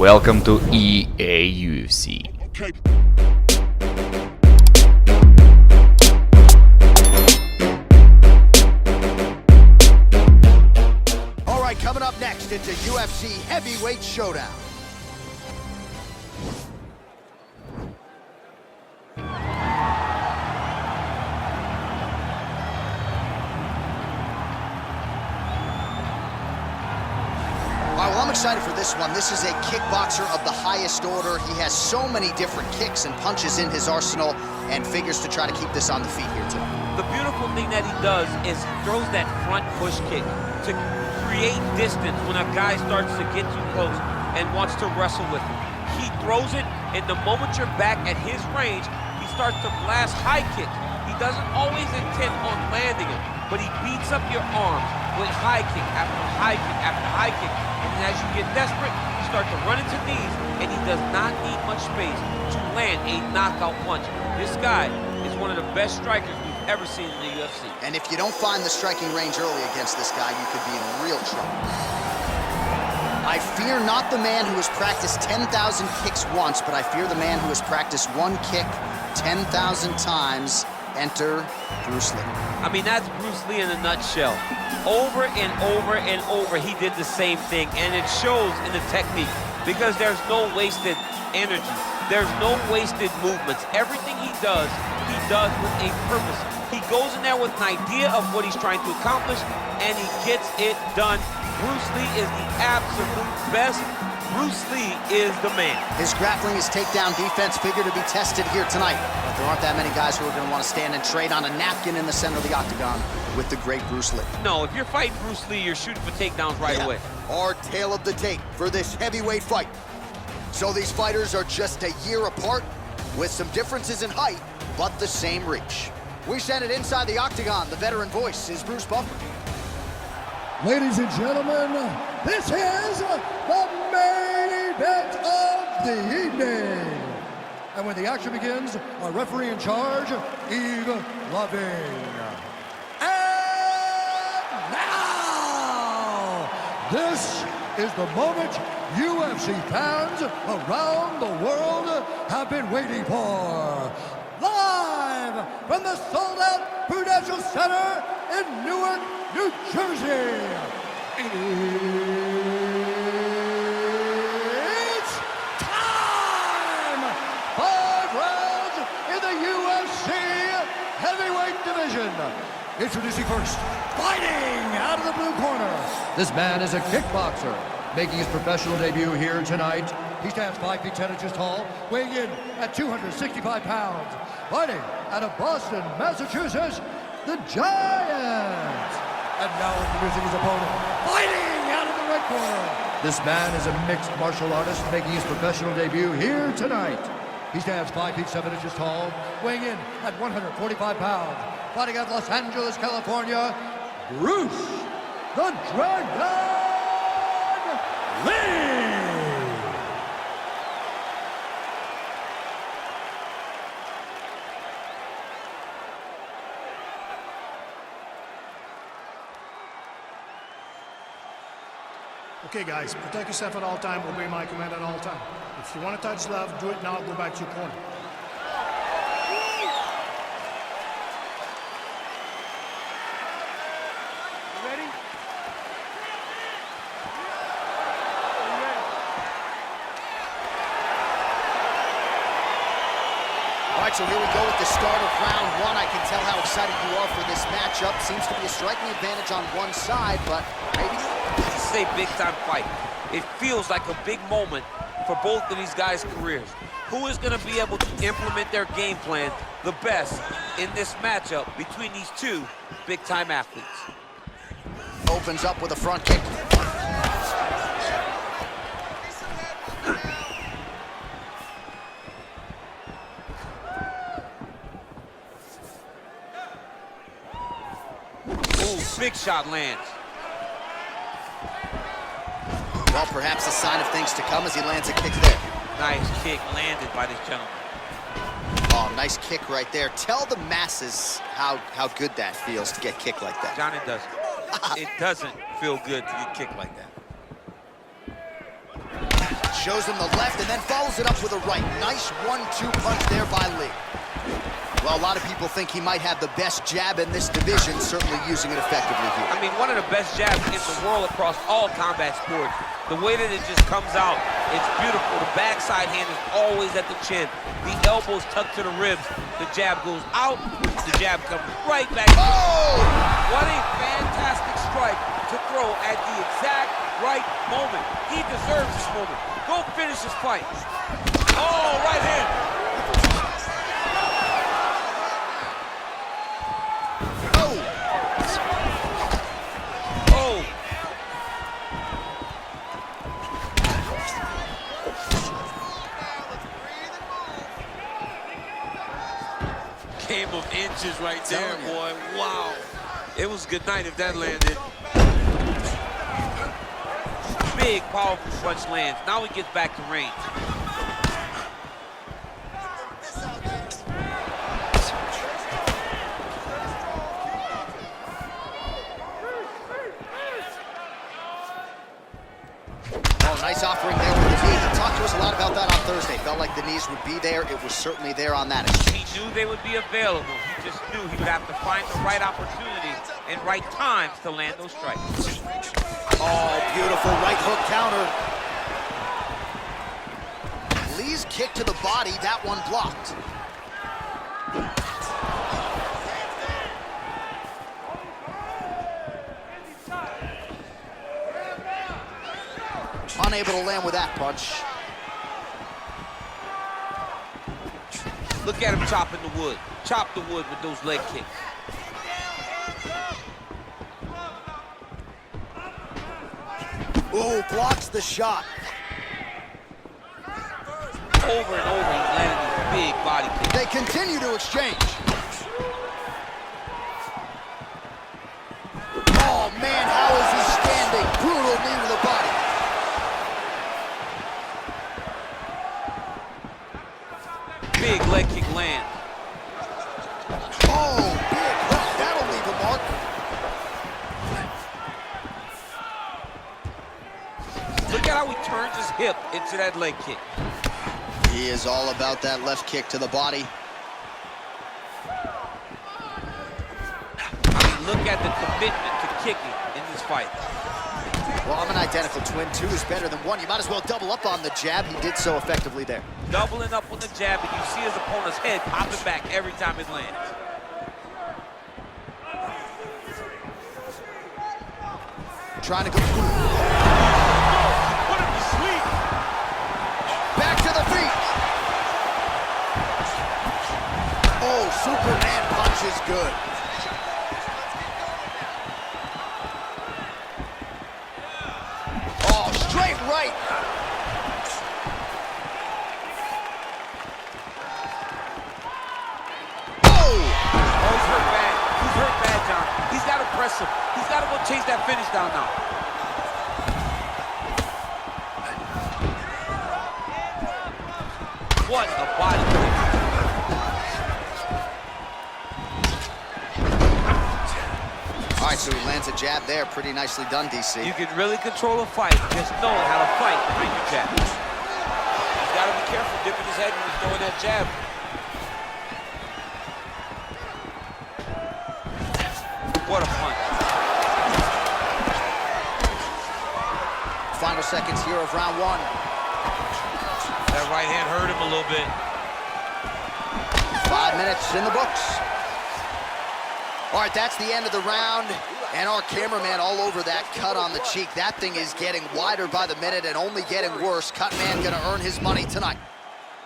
Welcome to EA UFC. All right, coming up next, it's a UFC heavyweight showdown. I'm excited for this one. This is a kickboxer of the highest order. He has so many different kicks and punches in his arsenal and figures to try to keep this on the feet here tonight. The beautiful thing that he does is he throws that front push kick to create distance when a guy starts to get too close and wants to wrestle with him. He throws it, and the moment you're back at his range, he starts to blast high kicks. He doesn't always intend on landing it, but he beats up your arms with high kick after high kick after high kick. And as you get desperate, you start to run into knees, and he does not need much space to land a knockout punch. This guy is one of the best strikers we've ever seen in the UFC. And if you don't find the striking range early against this guy, you could be in real trouble. I fear not the man who has practiced 10,000 kicks once, but I fear the man who has practiced one kick 10,000 times. Enter Bruce Lee. I mean, that's Bruce Lee in a nutshell. Over and over and over, he did the same thing, and it shows in the technique because there's no wasted energy. There's no wasted movements. Everything he does with a purpose. He goes in there with an idea of what he's trying to accomplish, and he gets it done. Bruce Lee is the absolute best. Bruce Lee is the man. His grappling, his takedown defense figure to be tested here tonight. But there aren't that many guys who are going to want to stand and trade on a napkin in the center of the octagon with the great Bruce Lee. No, if you're fighting Bruce Lee, you're shooting for takedowns right away. Our tale of the tape for this heavyweight fight. So these fighters are just a year apart with some differences in height, but the same reach. We send it inside the octagon. The veteran voice is Bruce Buffer. Ladies and gentlemen, this is the main event of the evening. And when the action begins, our referee in charge, Yves Loving. And now, this is the moment UFC fans around the world have been waiting for. Live from the sold-out Prudential Center in Newark, New Jersey. It's time! 5 rounds in the UFC heavyweight division. Introducing first, fighting out of the blue corner. This man is a kickboxer, making his professional debut here tonight. He stands 5 feet 10 inches tall, weighing in at 265 pounds. Fighting out of Boston, Massachusetts, the Giant. And now introducing his opponent, fighting out of the red corner. This man is a mixed martial artist making his professional debut here tonight. He stands 5 feet 7 inches tall, weighing in at 145 pounds. Fighting out of Los Angeles, California, Bruce, the Dragon Lee. Okay, guys, protect yourself at all time, obey my command at all time. If you want to touch love, do it now, go back to your corner. You ready? All right, so here we go with the start of round 1. I can tell how excited you are for this matchup. Seems to be a striking advantage on one side, but maybe not. This is a big-time fight. It feels like a big moment for both of these guys' careers. Who is going to be able to implement their game plan the best in this matchup between these two big-time athletes? Opens up with a front kick. Ooh, big shot lands. Well, perhaps a sign of things to come as he lands a kick there. Nice kick landed by this gentleman. Oh, nice kick right there. Tell the masses how good that feels to get kicked like that. John, it doesn't. It doesn't feel good to get kicked like that. Shows him the left and then follows it up with a right. Nice 1-2 punch there by Lee. Well, a lot of people think he might have the best jab in this division, certainly using it effectively here. I mean, one of the best jabs in the world across all combat sports. The way that it just comes out, it's beautiful. The backside hand is always at the chin. The elbows tucked to the ribs. The jab goes out, the jab comes right back. Oh! What a fantastic strike to throw at the exact right moment. He deserves this moment. Go finish this fight. Oh, right hand. Game of inches right there, boy. Wow. It was good night if that landed. Big, powerful punch lands. Now he gets back to range. Oh, nice offering there with the knee. He talked to us a lot about that on Thursday. Felt like the knees would be there. It was certainly there on that. He knew they would be available. He just knew he would have to find the right opportunities and right times to land those strikes. Oh, beautiful right hook counter. Lee's kick to the body, that one blocked. Unable to land with that punch. Look at him chopping the wood. Chop the wood with those leg kicks. Ooh, blocks the shot. Over and over, he's landing these big body kicks. They continue to exchange. Oh, man, how is he standing? Brutal knee to the body. Big leg kick land. Oh, big hook. That'll leave a mark. Look at how he turns his hip into that leg kick. He is all about that left kick to the body. I mean, look at the commitment to kicking in this fight. Well, I'm an identical twin. 2 is better than 1. You might as well double up on the jab. He did so effectively there. Doubling up on the jab, and you see his opponent's head popping back every time it lands. Trying to go. Put him to sleep. Back to the feet. Oh, Superman punch is good. Oh, straight right. Press him. He's got to go chase that finish down now. What a body kick. All right, so he lands a jab there. Pretty nicely done, DC. You can really control a fight. Just know how to fight behind your jab. He's got to be careful dipping his head when he's throwing that jab. What a punch. Final seconds here of round 1. That right hand hurt him a little bit. 5 minutes in the books. All right, that's the end of the round. And our cameraman all over that cut on the cheek. That thing is getting wider by the minute and only getting worse. Cut man gonna earn his money tonight.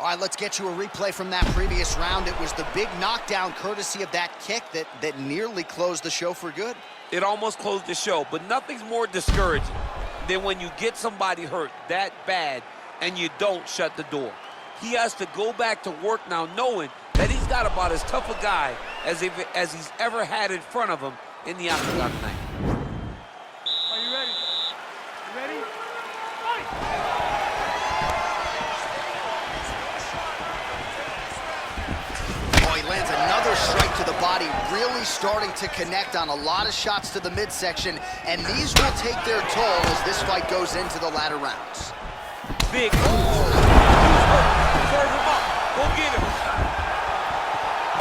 All right, let's get you a replay from that previous round. It was the big knockdown courtesy of that kick that nearly closed the show for good. It almost closed the show, but nothing's more discouraging than when you get somebody hurt that bad and you don't shut the door. He has to go back to work now knowing that he's got about as tough a guy as he's ever had in front of him in the octagon tonight. Are you ready? You ready? Fight! Oh, he lands another strike to the body, really starting to connect on a lot of shots to the midsection, and these will take their toll as this fight goes into the latter rounds. big. He's hurt. Serve him up. Go get him.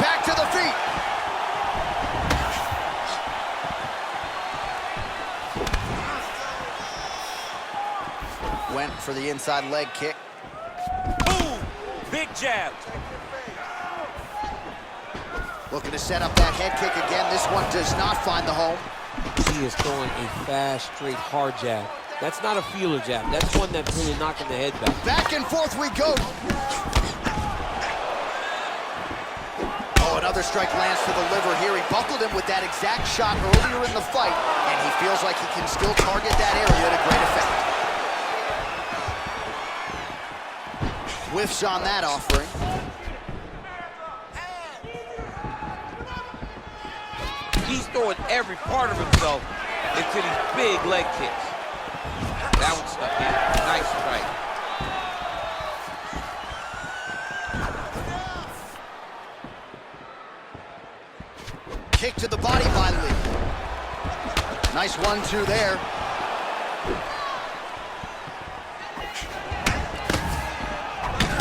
Back to the feet. Went for the inside leg kick. Boom! Big jab. Looking to set up that head kick again. This one does not find the home. He is throwing a fast, straight, hard jab. That's not a feeler jab. That's one that's really knocking the head back. Back and forth we go. Oh, another strike lands to the liver here. He buckled him with that exact shot earlier in the fight, and he feels like he can still target that area to great effect. Whiffs on that offering. He's throwing every part of himself into these big leg kicks. That one stuck in. Nice strike. Kick to the body by Lee. Nice 1-2 there.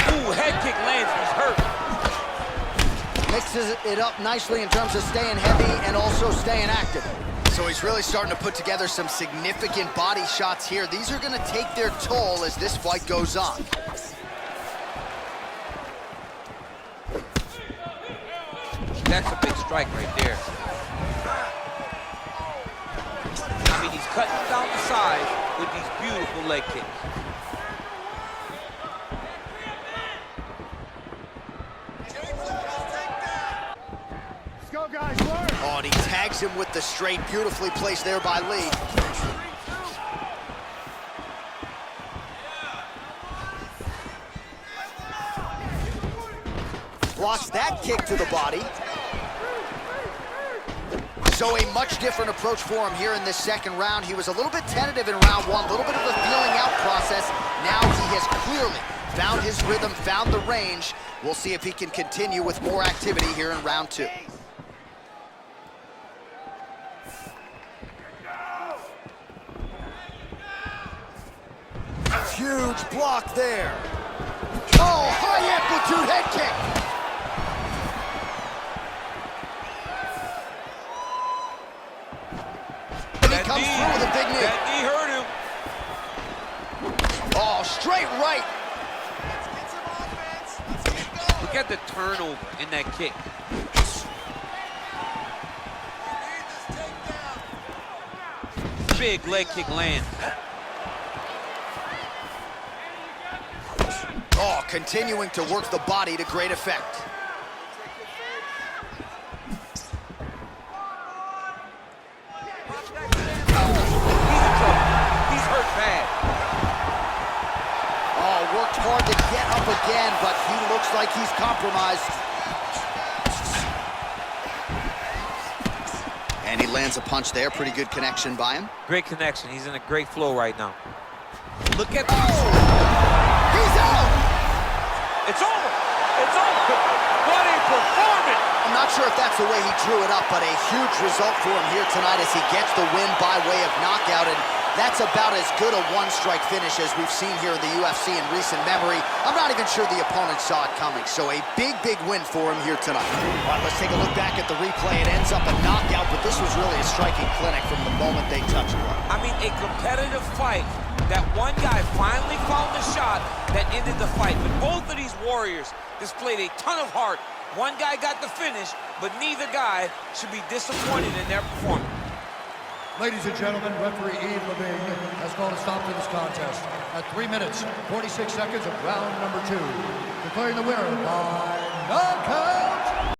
Ooh, head kick lands. He's hurt. Mixes it up nicely in terms of staying heavy and also staying active. So he's really starting to put together some significant body shots here. These are going to take their toll as this fight goes on. That's a big strike right there. I mean, he's cutting down the sides with these beautiful leg kicks. Go, guys, work. Oh, and he tags him with the straight, beautifully placed there by Lee. Blocks that kick to the body. So a much different approach for him here in this second round. He was a little bit tentative in round one, a little bit of a feeling out process. Now he has clearly found his rhythm, found the range. We'll see if he can continue with more activity here in round two. Huge block there. Oh, high amplitude head kick. And he comes through with a big knee. That knee hurt him. Oh, straight right. Look at the turnover in that kick. Big leg kick land. Oh, continuing to work the body to great effect. He's in trouble. He's hurt bad. Oh, worked hard to get up again, but he looks like he's compromised. And he lands a punch there. Pretty good connection by him. Great connection. He's in a great flow right now. Look at this. Oh, he's out. It's over. It's over. What a performance. I'm not sure if that's the way he drew it up, but a huge result for him here tonight as he gets the win by way of knockout. And that's about as good a one-strike finish as we've seen here in the UFC in recent memory. I'm not even sure the opponent saw it coming, so a big, big win for him here tonight. All right, let's take a look back at the replay. It ends up a knockout, but this was really a striking clinic from the moment they touched one. I mean, a competitive fight. That one guy finally found the shot that ended the fight. But both of these warriors displayed a ton of heart. One guy got the finish, but neither guy should be disappointed in their performance. Ladies and gentlemen, referee Yves Man has called a stop to this contest at 3 minutes, 46 seconds of round number 2. Declaring the winner by knockout.